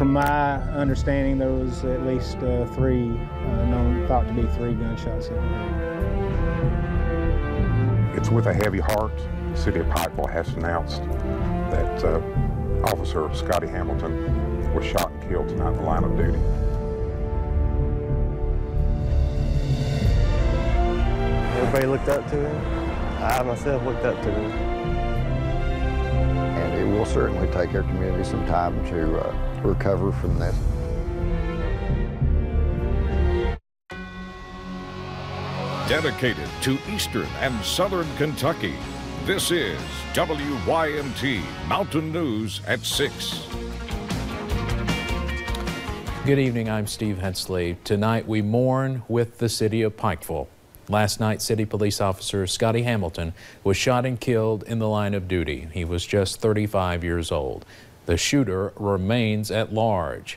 From my understanding, there was at least thought to be three gunshots in the head. It's with a heavy heart. The city of Pikeville has announced that Officer Scotty Hamilton was shot and killed tonight in the line of duty. Everybody looked up to him. I myself looked up to him. And it will certainly take our community some time to recover from this. Dedicated to Eastern and Southern Kentucky, this is WYMT Mountain News at 6. Good evening, I'm Steve Hensley. Tonight we mourn with the city of Pikeville. Last night, City Police Officer Scotty Hamilton was shot and killed in the line of duty. He was just 35 years old. The shooter remains at large.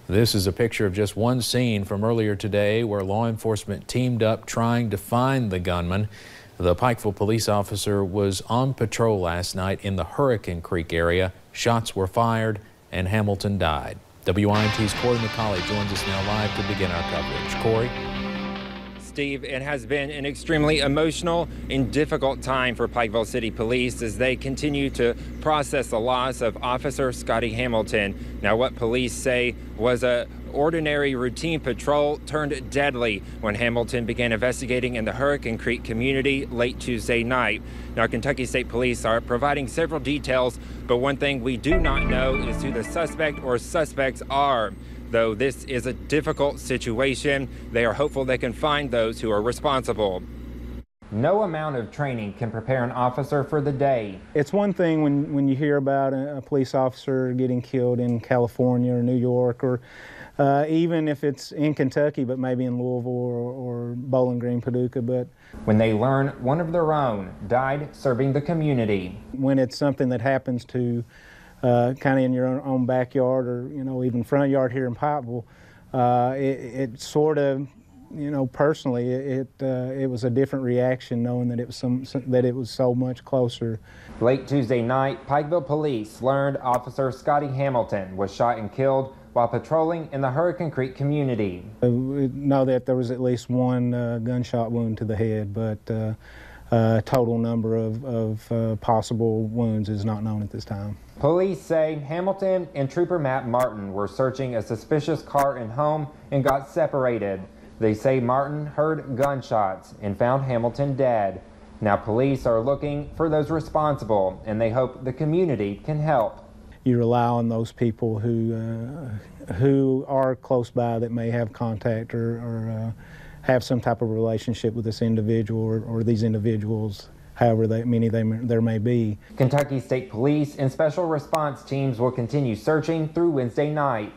This is a picture of just one scene from earlier today where law enforcement teamed up trying to find the gunman. The Pikeville police officer was on patrol last night in the Hurricane Creek area. Shots were fired and Hamilton died. WYMT's Corey McCauley joins us now live to begin our coverage. Corey? Steve, it has been an extremely emotional and difficult time for Pikeville City Police as they continue to process the loss of Officer Scotty Hamilton. Now, what police say was a ordinary routine patrol turned deadly when Hamilton began investigating in the Hurricane Creek community late Tuesday night. Now, Kentucky State Police are providing several details, but one thing we do not know is who the suspect or suspects are. Though this is a difficult situation, they are hopeful they can find those who are responsible. No amount of training can prepare an officer for the day. It's one thing when you hear about a police officer getting killed in California or New York, or even if it's in Kentucky, but maybe in Louisville or Bowling Green, Paducah. But when they learn one of their own died serving the community. When it's something that happens to kind of in your own backyard or, even front yard here in Pikeville, it sort of, personally, it was a different reaction knowing that it was that it was so much closer. Late Tuesday night, Pikeville police learned Officer Scotty Hamilton was shot and killed while patrolling in the Hurricane Creek community. We know that there was at least one gunshot wound to the head, but total number of possible wounds is not known at this time. Police say Hamilton and Trooper Matt Martin were searching a suspicious car and home and got separated. They say Martin heard gunshots and found Hamilton dead. Now police are looking for those responsible and they hope the community can help. You rely on those people who are close by that may have contact or have some type of relationship with this individual or these individuals, however many there may be. Kentucky State Police and special response teams will continue searching through Wednesday night.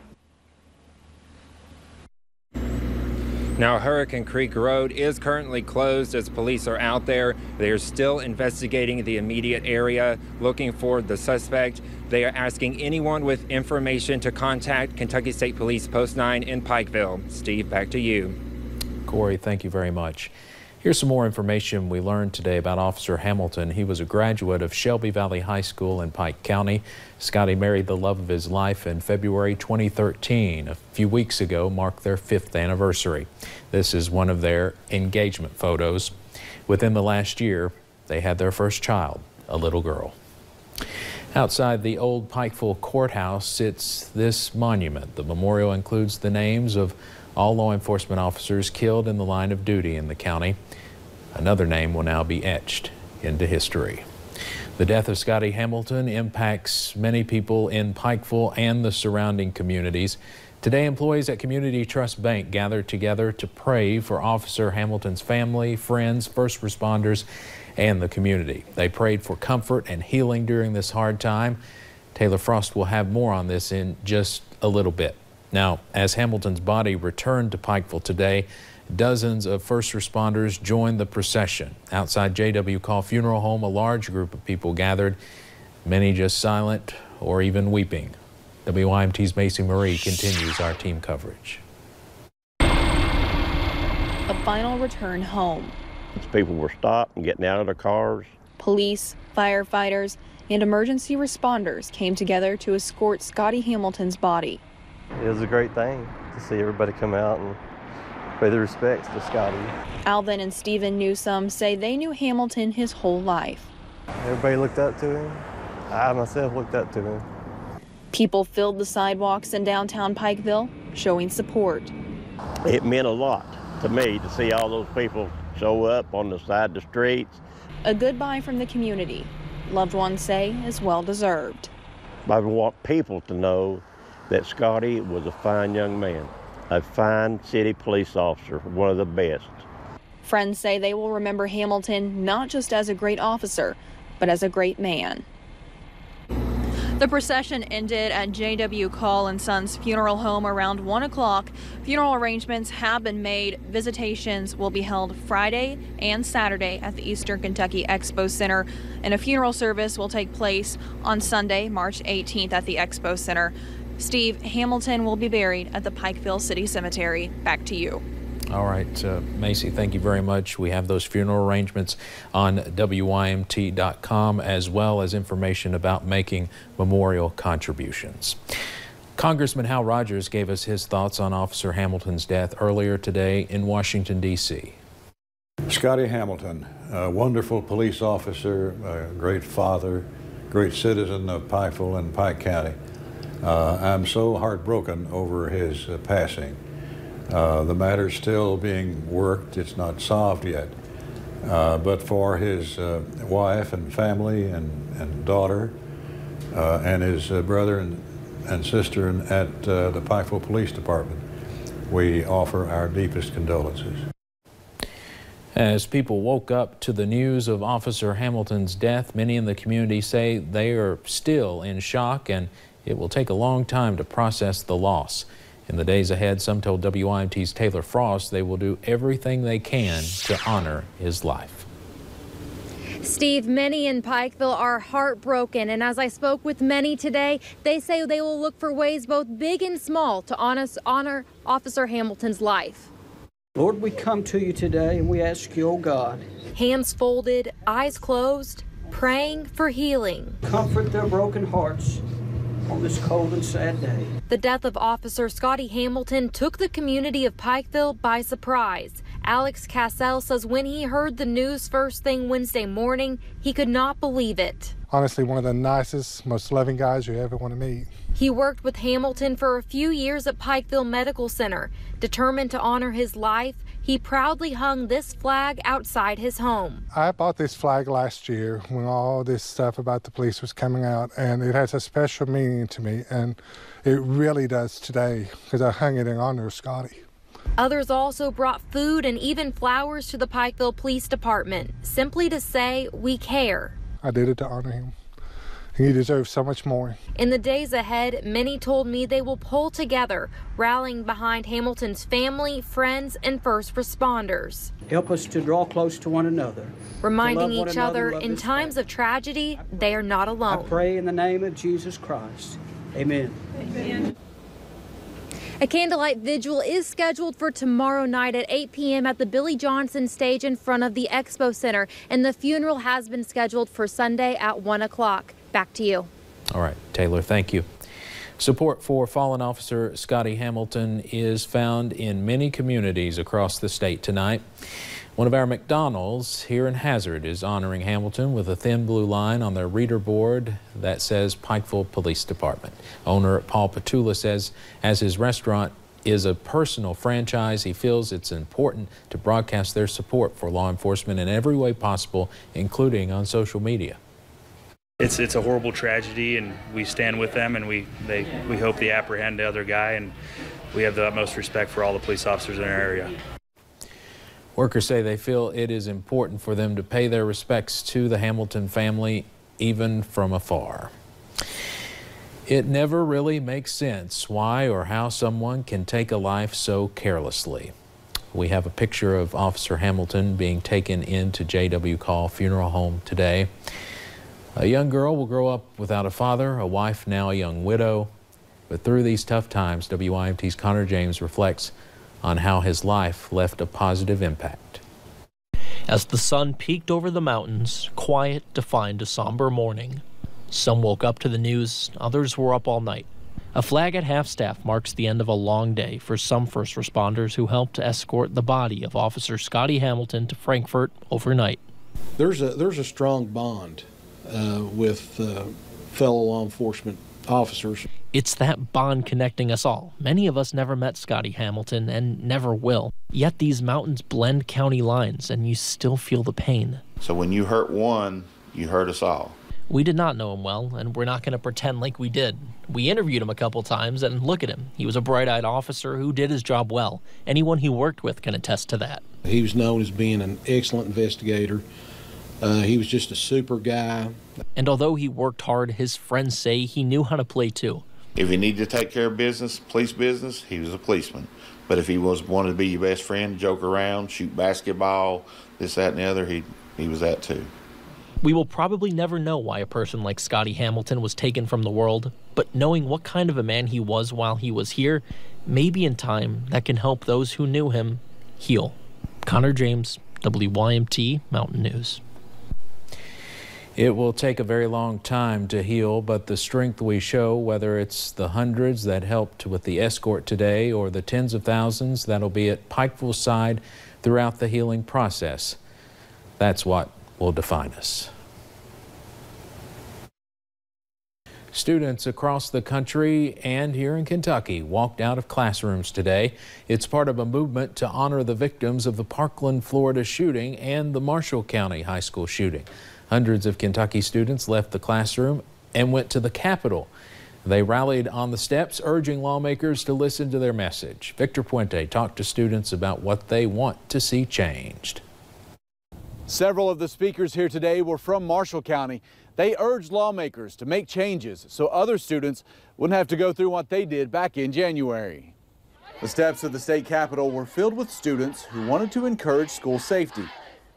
Now, Hurricane Creek Road is currently closed as police are out there. They are still investigating the immediate area, looking for the suspect. They are asking anyone with information to contact Kentucky State Police Post 9 in Pikeville. Steve, back to you. Corey, thank you very much. Here's some more information we learned today about Officer Hamilton. He was a graduate of Shelby Valley High School in Pike County. Scotty married the love of his life in February 2013. A few weeks ago marked their 5th anniversary. This is one of their engagement photos. Within the last year, they had their first child, a little girl. Outside the old Pikeville courthouse sits this monument. The memorial includes the names of all law enforcement officers killed in the line of duty in the county. Another name will now be etched into history. The death of Scotty Hamilton impacts many people in Pikeville and the surrounding communities. Today, employees at Community Trust Bank gathered together to pray for Officer Hamilton's family, friends, first responders, and the community. They prayed for comfort and healing during this hard time. Taylor Frost will have more on this in just a little bit. Now, as Hamilton's body returned to Pikeville today, dozens of first responders joined the procession. Outside J.W. Call Funeral Home, a large group of people gathered, many just silent or even weeping. WYMT's Macy Marie continues our team coverage. A final return home. People were stopped and getting out of their cars. Police, firefighters, and emergency responders came together to escort Scotty Hamilton's body. It was a great thing to see everybody come out and pay their respects to Scotty. Alvin and Stephen Newsome say they knew Hamilton his whole life. Everybody looked up to him. I myself looked up to him. People filled the sidewalks in downtown Pikeville, showing support. It meant a lot to me to see all those people show up on the side of the streets. A goodbye from the community, loved ones say is well deserved. I want people to know that Scotty was a fine young man, a fine city police officer, one of the best. Friends say they will remember Hamilton not just as a great officer, but as a great man. The procession ended at J.W. Call & Sons Funeral Home around 1 o'clock. Funeral arrangements have been made. Visitations will be held Friday and Saturday at the Eastern Kentucky Expo Center, and a funeral service will take place on Sunday, March 18th at the Expo Center. Steve, Hamilton will be buried at the Pikeville City Cemetery. Back to you. All right, Macy, thank you very much. We have those funeral arrangements on WYMT.com, as well as information about making memorial contributions. Congressman Hal Rogers gave us his thoughts on Officer Hamilton's death earlier today in Washington, D.C. Scotty Hamilton, a wonderful police officer, a great father, great citizen of Pikeville and Pike County. I'm so heartbroken over his passing. The matter's still being worked. It's not solved yet. But for his wife and family and daughter and his brother and sister at the Pikeville Police Department, we offer our deepest condolences. As people woke up to the news of Officer Hamilton's death, many in the community say they are still in shock, and it will take a long time to process the loss. In the days ahead, some told WYMT's Taylor Frost they will do everything they can to honor his life. Steve, many in Pikeville are heartbroken, and as I spoke with many today, they say they will look for ways both big and small to honor Officer Hamilton's life. Lord, we come to you today and we ask you, oh God, hands folded, eyes closed, praying for healing. Comfort their broken hearts on this cold and sad day. The death of Officer Scotty Hamilton took the community of Pikeville by surprise. Alex Cassell says when he heard the news first thing Wednesday morning, he could not believe it. Honestly, one of the nicest, most loving guys you ever want to meet. He worked with Hamilton for a few years at Pikeville Medical Center. Determined to honor his life, he proudly hung this flag outside his home. I bought this flag last year when all this stuff about the police was coming out, and it has a special meaning to me, and it really does today because I hung it in honor of Scotty. Others also brought food and even flowers to the Pikeville Police Department, simply to say, we care. I did it to honor him. He deserves so much more. In the days ahead, many told me they will pull together, rallying behind Hamilton's family, friends, and first responders. Help us to draw close to one another. Reminding each other in times of tragedy, they are not alone. I pray in the name of Jesus Christ. Amen. Amen. A candlelight vigil is scheduled for tomorrow night at 8 p.m. at the Billy Johnson stage in front of the Expo Center, and the funeral has been scheduled for Sunday at 1 o'clock. Back to you. All right, Taylor, thank you. Support for fallen officer Scotty Hamilton is found in many communities across the state tonight. One of our McDonald's here in Hazard is honoring Hamilton with a thin blue line on their reader board that says Pikeville Police Department. Owner Paul Petula says as his restaurant is a personal franchise, he feels it's important to broadcast their support for law enforcement in every way possible, including on social media. It's a horrible tragedy, and we stand with them, and we hope they apprehend the other guy, and we have the utmost respect for all the police officers in our area. Workers say they feel it is important for them to pay their respects to the Hamilton family, even from afar. It never really makes sense why or how someone can take a life so carelessly. We have a picture of Officer Hamilton being taken into J.W. Call Funeral Home today. A young girl will grow up without a father, a wife, now a young widow. But through these tough times, WYMT's Connor James reflects on how his life left a positive impact. As the sun peeked over the mountains, quiet defined a somber morning. Some woke up to the news, others were up all night. A flag at half-staff marks the end of a long day for some first responders who helped to escort the body of Officer Scotty Hamilton to Frankfort overnight. There's a strong bond with fellow law enforcement officers. It's that bond connecting us all. Many of us never met Scotty Hamilton and never will. Yet these mountains blend county lines and you still feel the pain. So when you hurt one, you hurt us all. We did not know him well, and we're not going to pretend like we did. We interviewed him a couple times, and look at him. He was a bright-eyed officer who did his job well. Anyone he worked with can attest to that. He was known as being an excellent investigator. He was just a super guy. And although he worked hard, his friends say he knew how to play too. If he needed to take care of business, police business, he was a policeman. But if he wanted to be your best friend, joke around, shoot basketball, this, that, and the other, he was that too. We will probably never know why a person like Scotty Hamilton was taken from the world, but knowing what kind of a man he was while he was here, maybe in time that can help those who knew him heal. Connor James, WYMT Mountain News. It will take a very long time to heal, but the strength we show, whether it's the hundreds that helped with the escort today or the tens of thousands that'll be at Pikeville's side throughout the healing process, that's what will define us. Students across the country and here in Kentucky walked out of classrooms today. It's part of a movement to honor the victims of the Parkland, Florida shooting and the Marshall County High School shooting. Hundreds of Kentucky students left the classroom and went to the Capitol. They rallied on the steps, urging lawmakers to listen to their message. Victor Puente talked to students about what they want to see changed. Several of the speakers here today were from Marshall County. They urged lawmakers to make changes so other students wouldn't have to go through what they did back in January. The steps of the state capitol were filled with students who wanted to encourage school safety.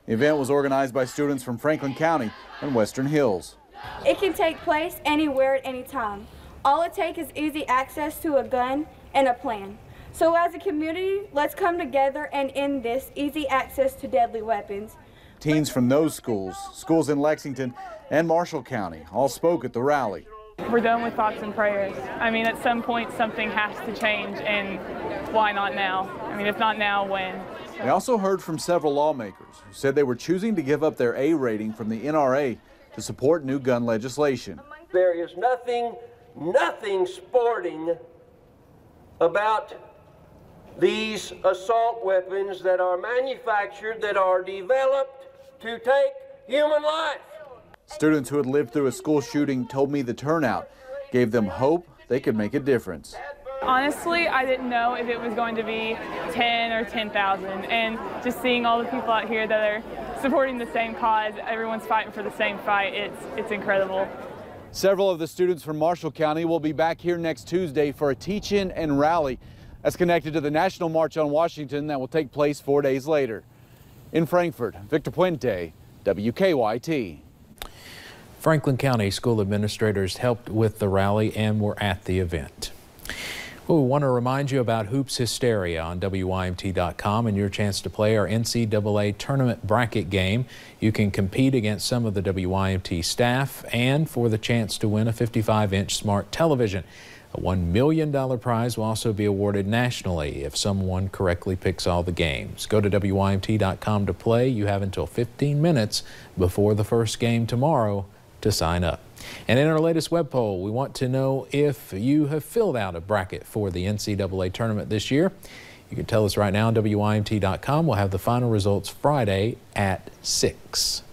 The event was organized by students from Franklin County and Western Hills. It can take place anywhere at any time. All it takes is easy access to a gun and a plan. So as a community, let's come together and end this easy access to deadly weapons. Teens from those schools in Lexington and Marshall County all spoke at the rally. We're done with thoughts and prayers. I mean, at some point something has to change, and why not now? I mean, if not now, when? They also heard from several lawmakers who said they were choosing to give up their A rating from the NRA to support new gun legislation. There is nothing sporting about these assault weapons that are manufactured, that are developed to take human life. Students who had lived through a school shooting told me the turnout gave them hope they could make a difference. Honestly, I didn't know if it was going to be 10 or 10,000, and just seeing all the people out here that are supporting the same cause, everyone's fighting for the same fight, it's incredible. Several of the students from Marshall County will be back here next Tuesday for a teach-in and rally that's connected to the National March on Washington that will take place 4 days later. In Frankfort, Victor Puente, WKYT. Franklin County school administrators helped with the rally and were at the event. We want to remind you about Hoops Hysteria on WYMT.com and your chance to play our NCAA tournament bracket game. You can compete against some of the WYMT staff and for the chance to win a 55-inch smart television. A $1 million prize will also be awarded nationally if someone correctly picks all the games. Go to WYMT.com to play. You have until 15 minutes before the first game tomorrow to sign up. And in our latest web poll, we want to know if you have filled out a bracket for the NCAA tournament this year. You can tell us right now on WYMT.com. We'll have the final results Friday at 6.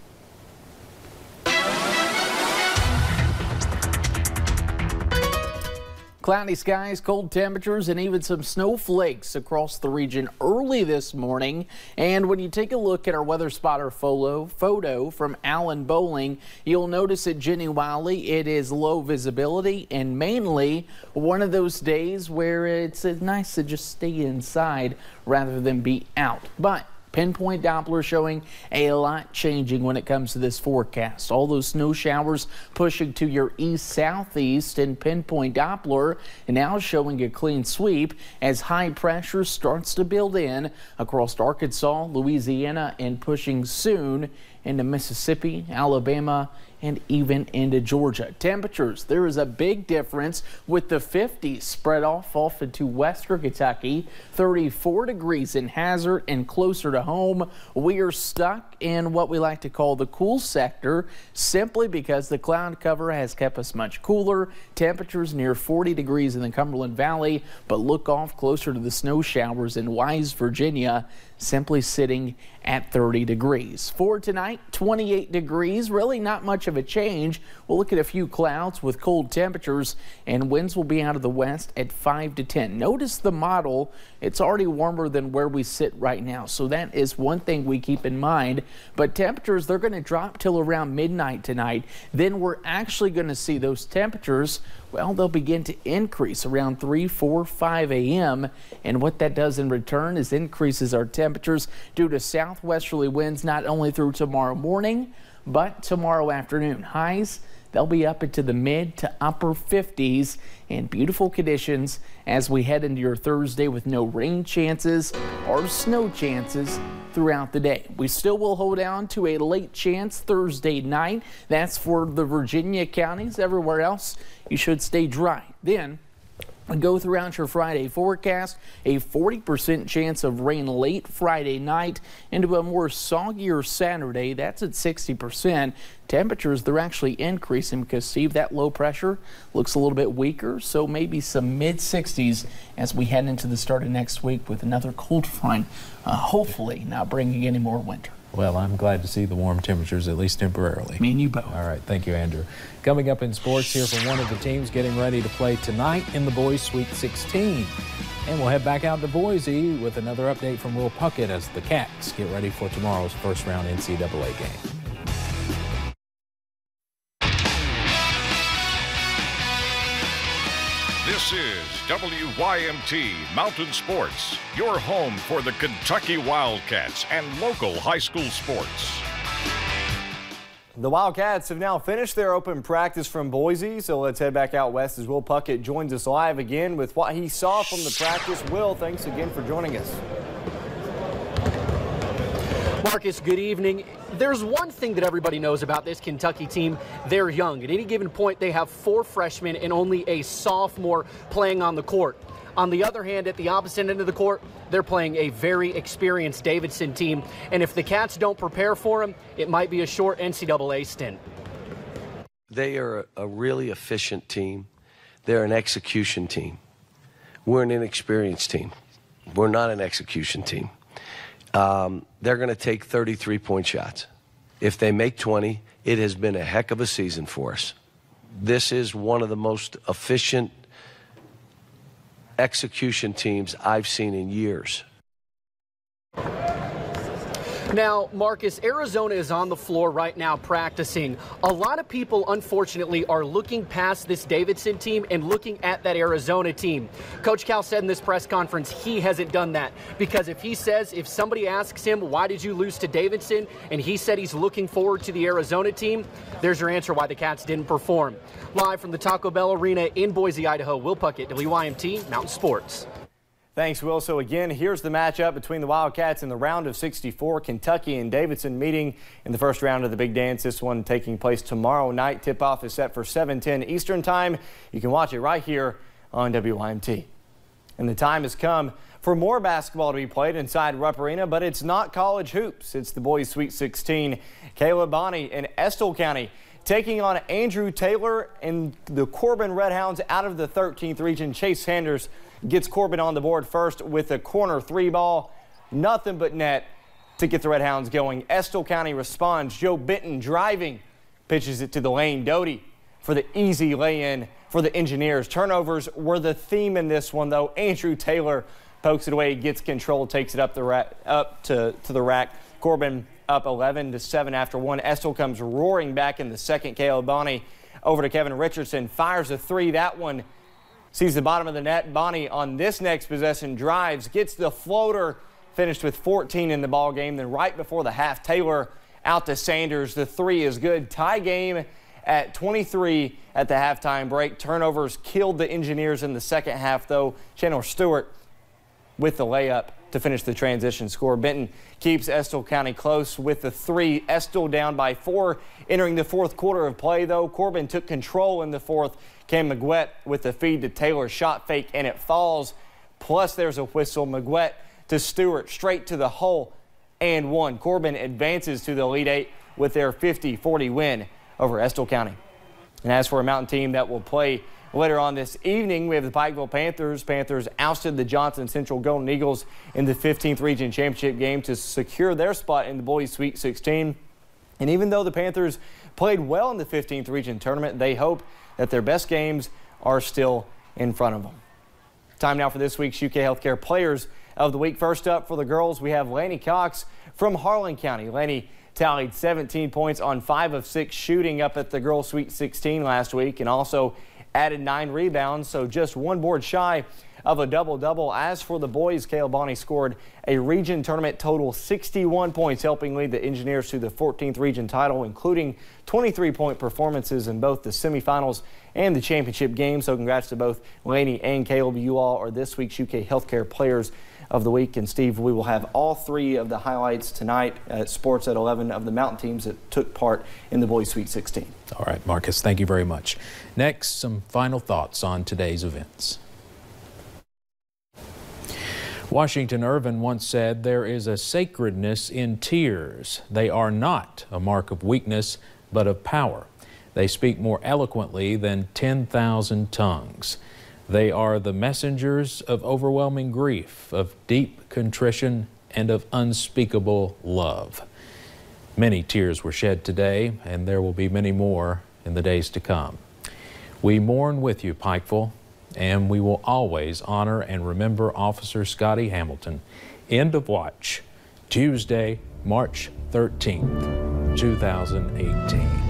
Cloudy skies, cold temperatures, and even some snowflakes across the region early this morning. And when you take a look at our weather spotter photo from Allen Bowling, you'll notice at Jenny Wiley it is low visibility and mainly one of those days where it's nice to just stay inside rather than be out. But pinpoint Doppler showing a lot changing when it comes to this forecast. All those snow showers pushing to your east-southeast, and pinpoint Doppler now showing a clean sweep as high pressure starts to build in across Arkansas, Louisiana, and pushing soon into Mississippi, Alabama, and even into Georgia. Temperatures, there is a big difference with the 50s spread off into western Kentucky, 34 degrees in Hazard and closer to home. We are stuck in what we like to call the cool sector simply because the cloud cover has kept us much cooler. Temperatures near 40 degrees in the Cumberland Valley, but look off closer to the snow showers in Wise, Virginia, simply sitting at 30 degrees. For tonight, 28 degrees, really not much of a change. We'll look at a few clouds with cold temperatures, and winds will be out of the west at 5 to 10. Notice the model, it's already warmer than where we sit right now, so that is one thing we keep in mind. But temperatures, they're going to drop till around midnight tonight. Then we're actually going to see those temperatures, well, they'll begin to increase around 3, 4, 5 a.m. And what that does in return is increases our temperatures due to southwesterly winds not only through tomorrow morning, but tomorrow afternoon. Highs, they'll be up into the mid to upper 50s and beautiful conditions as we head into your Thursday with no rain chances or snow chances throughout the day. We still will hold on to a late chance Thursday night. That's for the Virginia counties. Everywhere else, you should stay dry. Then go throughout your Friday forecast, a 40% chance of rain late Friday night into a more soggier Saturday. That's at 60%. Temperatures, they're actually increasing because, Steve, that low pressure looks a little bit weaker, so maybe some mid-60s as we head into the start of next week with another cold front, hopefully not bringing any more winter. Well, I'm glad to see the warm temperatures, at least temporarily. Me and you both. All right, thank you, Andrew. Coming up in sports, here from one of the teams getting ready to play tonight in the boys' Sweet 16. And we'll head back out to Boise with another update from Will Puckett as the Cats get ready for tomorrow's first-round NCAA game. This is WYMT Mountain Sports, your home for the Kentucky Wildcats and local high school sports. The Wildcats have now finished their open practice from Boise, so let's head back out west as Will Puckett joins us live again with what he saw from the practice. Will, thanks again for joining us. Marcus, good evening. There's one thing that everybody knows about this Kentucky team. They're young. At any given point, they have 4 freshmen and only a sophomore playing on the court. On the other hand, at the opposite end of the court, they're playing a very experienced Davidson team. And if the Cats don't prepare for them, it might be a short NCAA stint. They are a really efficient team. They're an execution team. We're an inexperienced team. We're not an execution team. They're going to take 33-point shots. If they make 20, it has been a heck of a season for us. This is one of the most efficient execution teams I've seen in years. Now, Marcus, Arizona is on the floor right now practicing. A lot of people, unfortunately, are looking past this Davidson team and looking at that Arizona team. Coach Cal said in this press conference he hasn't done that because if somebody asks him, why did you lose to Davidson, and he said he's looking forward to the Arizona team, there's your answer why the Cats didn't perform. Live from the Taco Bell Arena in Boise, Idaho, Will Puckett, WYMT Mountain Sports. Thanks, Will. So again, here's the matchup between the Wildcats in the round of 64. Kentucky and Davidson meeting in the first round of the Big Dance. This one taking place tomorrow night. Tip-off is set for 7:10 Eastern Time. You can watch it right here on WYMT. And the time has come for more basketball to be played inside Rupp Arena, but it's not college hoops. It's the boys' Sweet 16. Caleb Bonney in Estill County taking on Andrew Taylor and the Corbin Redhounds out of the 13th region. Chase Sanders gets Corbin on the board first with a corner 3 ball. Nothing but net to get the Redhounds going. Estill County responds. Joe Benton driving, pitches it to the lane. Doty for the easy lay-in for the Engineers. Turnovers were the theme in this one, though. Andrew Taylor pokes it away, gets control, takes it up to the rack. Corbin up 11-7 after one. Estill comes roaring back in the second. Caleb Bonney over to Kevin Richardson, fires a 3. That one sees the bottom of the net. Bonney on this next possession drives, gets the floater, finished with 14 in the ball game. Then right before the half, Taylor out to Sanders. The 3 is good. Tie game at 23 at the halftime break. Turnovers killed the Engineers in the second half, though. Chandler Stewart with the layup to finish the transition score. Benton keeps Estill County close with the 3. Estill down by 4 entering the fourth quarter of play, though. Corbin took control in the fourth. Cam McGuett with the feed to Taylor, shot fake, and it falls. Plus there's a whistle. McGuett to Stewart, straight to the hole, and 1. Corbin advances to the Elite 8 with their 50-40 win over Estill County. And as for a Mountain team that will play later on this evening, we have the Pikeville Panthers. Panthers ousted the Johnson Central Golden Eagles in the 15th Region Championship game to secure their spot in the Boys Sweet 16. And even though the Panthers played well in the 15th Region tournament, they hope that their best games are still in front of them. Time now for this week's UK Healthcare Players of the Week. First up for the girls, we have Laney Cox from Harlan County. Laney tallied 17 points on 5 of 6 shooting up at the Girls Sweet 16 last week, and also added 9 rebounds, so just 1 board shy of a double-double. As for the boys, Caleb Bonney scored a region tournament total 61 points, helping lead the Engineers to the 14th region title, including 23-point performances in both the semifinals and the championship game. So congrats to both Laney and Caleb. You all are this week's UK Healthcare Players of the Week. And Steve, we will have all 3 of the highlights tonight at Sports at 11 of the Mountain teams that took part in the Boys Sweet 16. All right, Marcus, thank you very much. Next, some final thoughts on today's events. Washington Irvin once said, "There is a sacredness in tears. They are not a mark of weakness, but of power. They speak more eloquently than 10,000 tongues. They are the messengers of overwhelming grief, of deep contrition, and of unspeakable love." Many tears were shed today, and there will be many more in the days to come. We mourn with you, Pikeville, and we will always honor and remember Officer Scotty Hamilton. End of watch, Tuesday, March 13th, 2018.